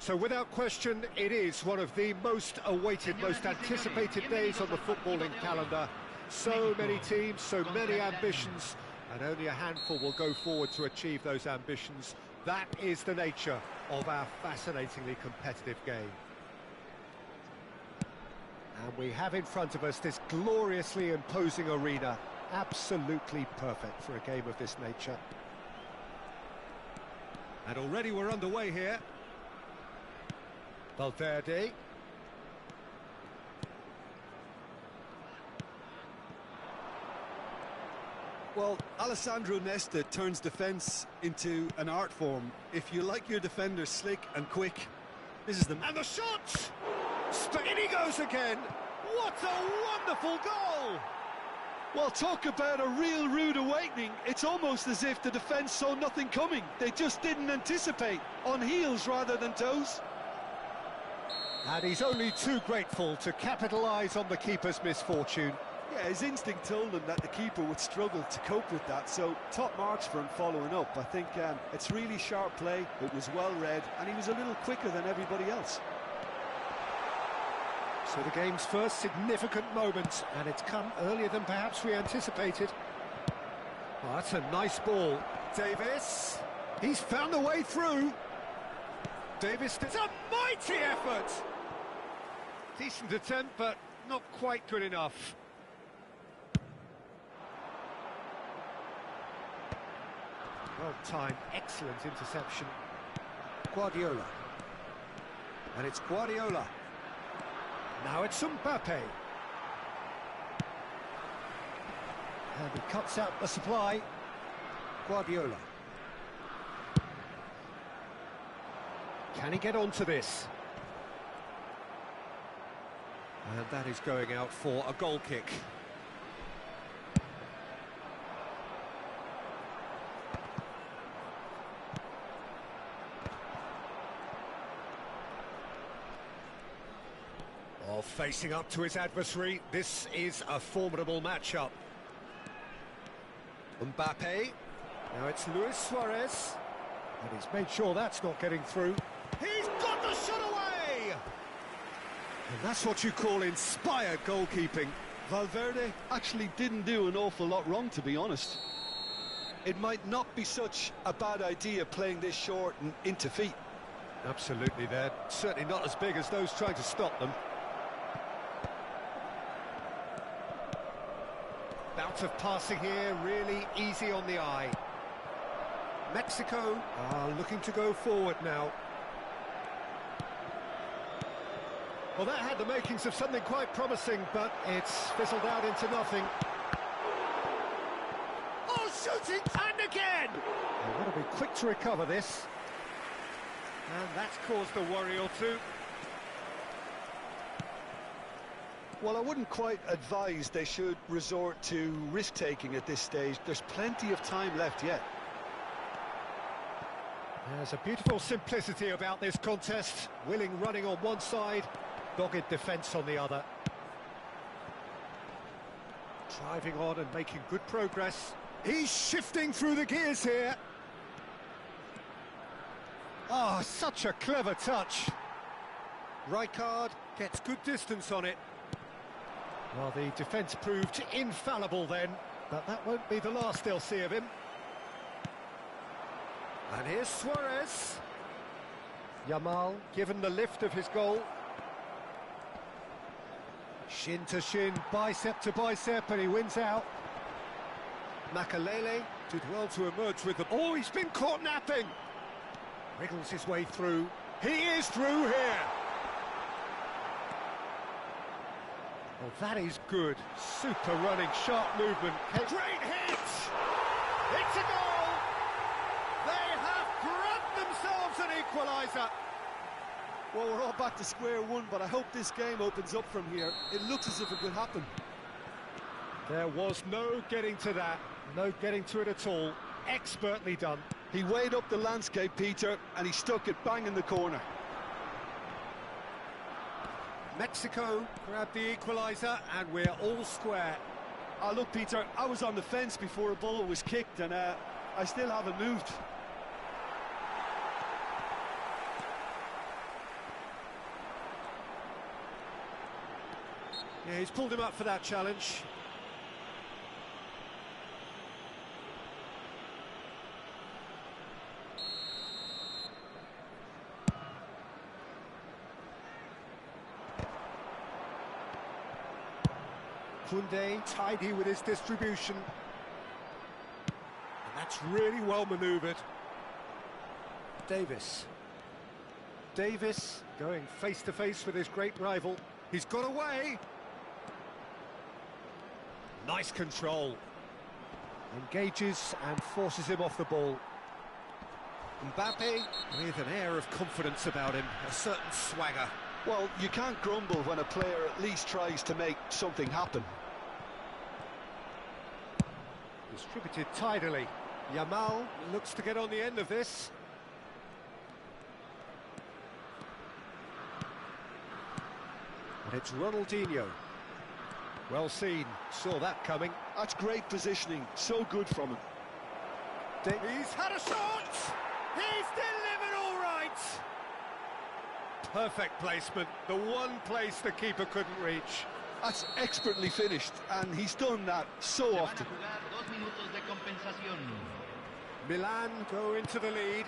So without question, it is one of the most awaited, most anticipated days on the footballing calendar. So many teams, so many ambitions, and only a handful will go forward to achieve those ambitions. That is the nature of our fascinatingly competitive game. And we have in front of us this gloriously imposing arena. Absolutely perfect for a game of this nature. And already we're underway here. Valverde. Well, Alessandro Nesta turns defence into an art form. If you like your defenders slick and quick, this is the... And the shot! In he goes again! What a wonderful goal! Well, talk about a real rude awakening. It's almost as if the defence saw nothing coming. They just didn't anticipate, on heels rather than toes. And he's only too grateful to capitalise on the keeper's misfortune. Yeah, his instinct told him that the keeper would struggle to cope with that, so top marks for him following up. I think it's really sharp play, it was well read, and he was a little quicker than everybody else. So the game's first significant moment, and it's come earlier than perhaps we anticipated. Oh, that's a nice ball. Davis, he's found a way through. Davis, it's a mighty effort! Decent attempt, but not quite good enough. Well-timed, excellent interception. Guardiola. And it's Guardiola. Now it's Mbappe. And he cuts out the supply. Guardiola. Can he get onto this? And that is going out for a goal kick. Oh, facing up to his adversary, this is a formidable matchup. Mbappe, now it's Luis Suarez, and he's made sure that's not getting through. He's got the shot away! And that's what you call inspired goalkeeping. Valverde actually didn't do an awful lot wrong, to be honest. It might not be such a bad idea playing this short and into feet. Absolutely, they're certainly not as big as those trying to stop them. Bout of passing here, really easy on the eye. Mexico are looking to go forward now. Well, that had the makings of something quite promising, but it's fizzled out into nothing. Oh, shooting! And again! They want to be quick to recover this. And that's caused a worry or two. Well, I wouldn't quite advise they should resort to risk-taking at this stage. There's plenty of time left yet. There's a beautiful simplicity about this contest. Willing running on one side, dogged defence on the other. Driving on and making good progress. He's shifting through the gears here. Oh, such a clever touch. Rijkaard gets good distance on it. Well, the defence proved infallible then, but that won't be the last they'll see of him. And here's Suarez. Yamal given the lift of his goal. Shin to shin, bicep to bicep, and he wins out. Makalele did well to emerge with the... Oh, he's been caught napping! Wriggles his way through. He is through here! Well, that is good. Super running, sharp movement. Great hit! It's a goal! They have grabbed themselves an equaliser! Well, we're all back to square one, but I hope this game opens up from here. It looks as if it could happen. There was no getting to that. No getting to it at all. Expertly done. He weighed up the landscape, Peter, and he stuck it bang in the corner. Mexico grabbed the equaliser, and we're all square. Look, Peter, I was on the fence before a ball was kicked, and I still haven't moved. Yeah, he's pulled him up for that challenge. Koundé tidy with his distribution. And that's really well manoeuvred. Davis. Davis going face to face with his great rival. He's got away. Nice control. Engages and forces him off the ball. Mbappe with an air of confidence about him, a certain swagger. Well, you can't grumble when a player at least tries to make something happen. Distributed tidily. Yamal looks to get on the end of this. And it's Ronaldinho. Well seen, saw that coming. That's great positioning, so good from him. He's had a shot! He's delivered all right! Perfect placement, the one place the keeper couldn't reach. That's expertly finished, and he's done that so often. Milan go into the lead.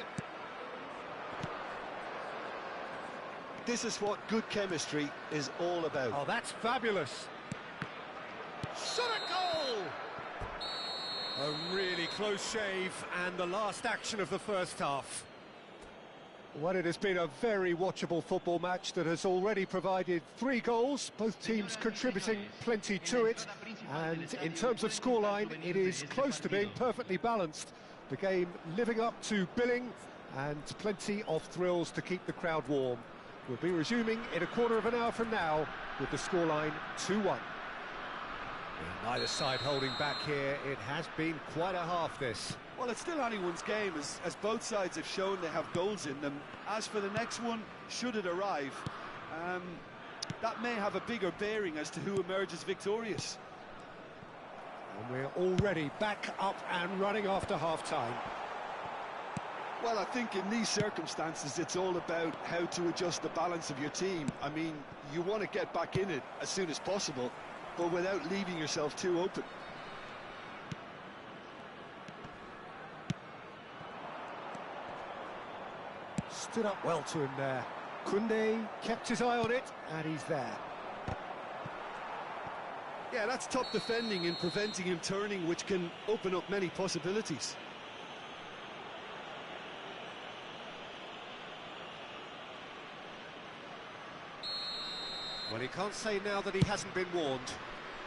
This is what good chemistry is all about. Oh, that's fabulous. Shot a goal! A really close shave, and the last action of the first half. Well, it has been a very watchable football match that has already provided 3 goals, both teams contributing plenty to it. And in terms of scoreline, it is close to being perfectly balanced. The game living up to billing, and plenty of thrills to keep the crowd warm. We'll be resuming in a quarter of an hour from now with the scoreline 2-1. Neither side holding back here. It has been quite a half, this. Well, it's still anyone's game, as both sides have shown they have goals in them. As for the next one, should it arrive, that may have a bigger bearing as to who emerges victorious. And we're already back up and running after half-time. Well, I think in these circumstances, it's all about how to adjust the balance of your team. I mean, you want to get back in it as soon as possible, but without leaving yourself too open. Stood up well to him there. Koundé kept his eye on it, and he's there. Yeah, that's top defending and preventing him turning, which can open up many possibilities. Well, he can't say now that he hasn't been warned.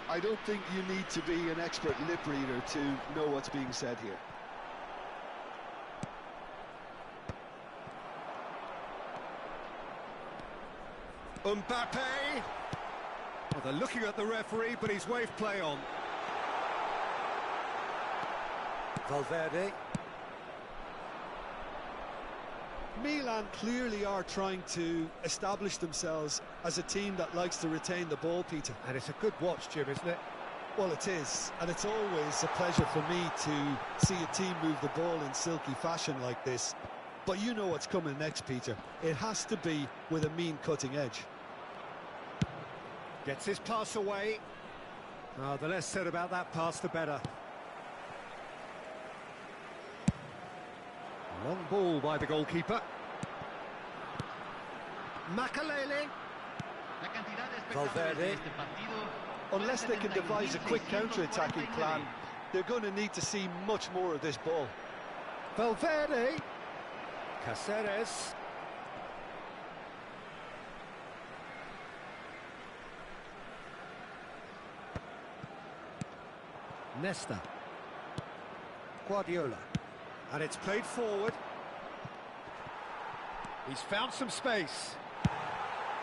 I don't think you need to be an expert lip reader to know what's being said here. Mbappe! Well, they're looking at the referee, but he's waved play on. Valverde. Milan clearly are trying to establish themselves as a team that likes to retain the ball, Peter. And it's a good watch, Jim, isn't it? Well, it is, and it's always a pleasure for me to see a team move the ball in silky fashion like this. But you know what's coming next, Peter. It has to be with a mean cutting edge. Gets his pass away. Oh, the less said about that pass, the better. Long ball by the goalkeeper. Makalele. Valverde. Unless they can devise a quick counter-attacking plan, they're going to need to see much more of this ball. Valverde. Cáceres. Nesta. Guardiola. And it's played forward. He's found some space.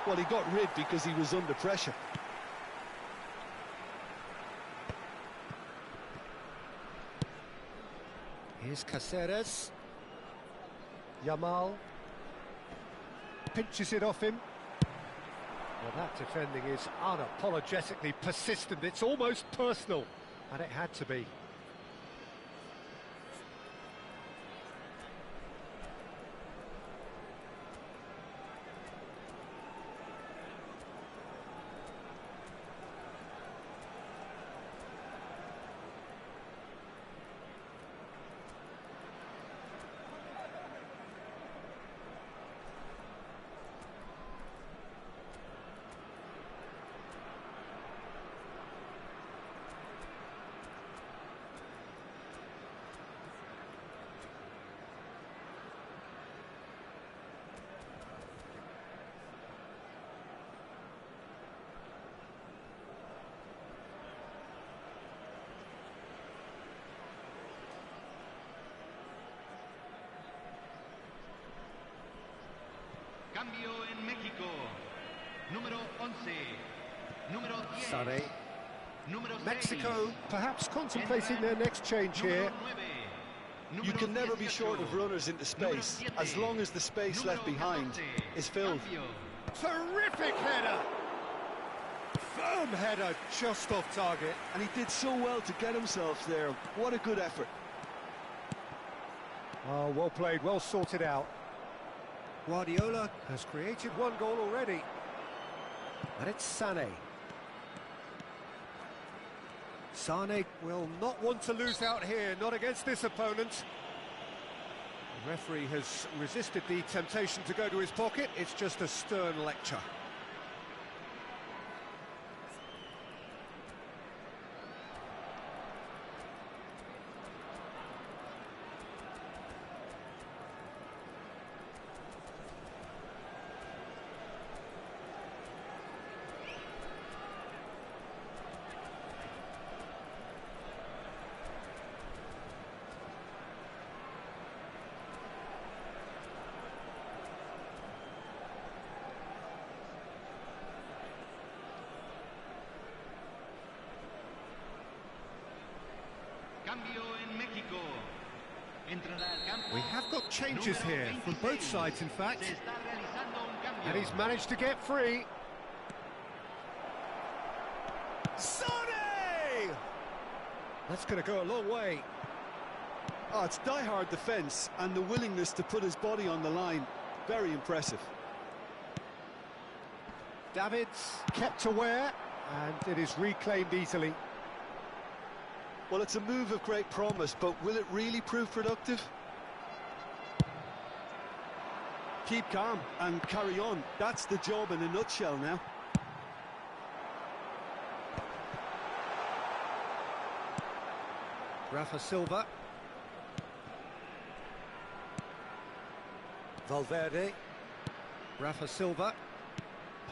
Well, he got rid because he was under pressure. Here's Cáceres. Yamal. Pinches it off him. Well, that defending is unapologetically persistent. It's almost personal. And it had to be. Cambio en México. Número 11. Número 10. Sané. Número 6. Mexico perhaps contemplating their next change here. You can never be short of runners into space, as long as the space left behind is filled. Terrific header! Firm header, just off target. And he did so well to get himself there. What a good effort. Oh, well played, well sorted out. Guardiola has created one goal already. And it's Sané. Sané will not want to lose out here, not against this opponent. The referee has resisted the temptation to go to his pocket. It's just a stern lecture. Cambio en México. Entrará al campo. We have got changes here from both sides, in fact. Se está realizando un cambio. And he's managed to get free. Sané! That's going to go a long way. Oh, it's die-hard defence and the willingness to put his body on the line. Very impressive. Davids kept aware, and it is reclaimed easily. Well, it's a move of great promise, but will it really prove productive? Keep calm and carry on. That's the job in a nutshell now. Rafa Silva. Valverde. Rafa Silva.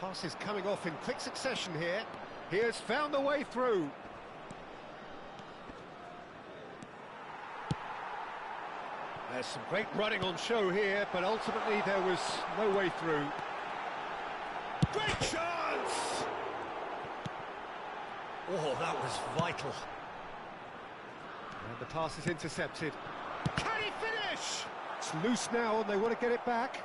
Passes coming off in quick succession here. He has found a way through. There's some great running on show here, but ultimately there was no way through. Great chance! Oh, that was vital. And the pass is intercepted. Can he finish? It's loose now and they want to get it back.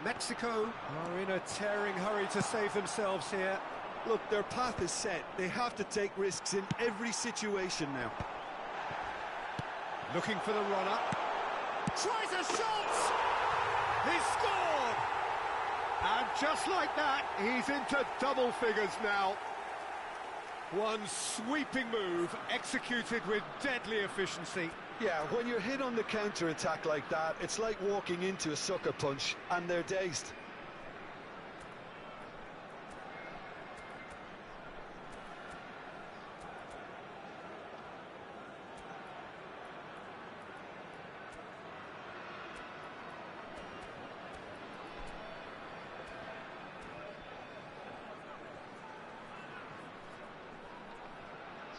Mexico are in a tearing hurry to save themselves here. Look, their path is set. They have to take risks in every situation now. Looking for the runner. Tries a shot! He's scored! And just like that, he's into double figures now. One sweeping move, executed with deadly efficiency. Yeah, when you're hit on the counter-attack like that, it's like walking into a sucker punch, and they're dazed.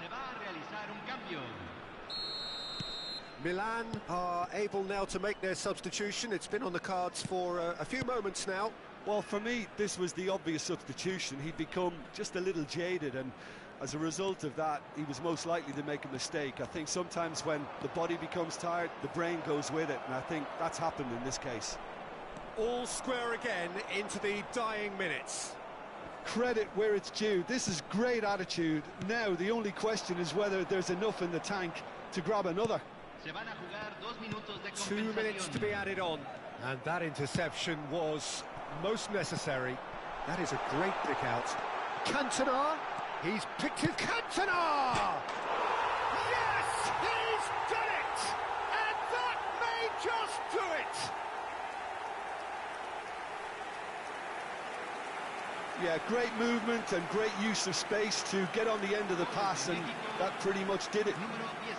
Se va a realizar un cambio. Milan are able now to make their substitution. It's been on the cards for a few moments now. Well, for me, this was the obvious substitution. He'd become just a little jaded, and as a result of that, he was most likely to make a mistake. I think sometimes when the body becomes tired, the brain goes with it, and I think that's happened in this case. All square again into the dying minutes. Credit where it's due. This is great attitude. Now, the only question is whether there's enough in the tank to grab another. Se van a jugar 2 minutos de 2 minutes to be added on. And that interception was most necessary. That is a great pick out. Cantona, he's picked his Cantona! Yes, he's done it! And that may just do it! Yeah, great movement and great use of space to get on the end of the pass, and that pretty much did it. Número 18.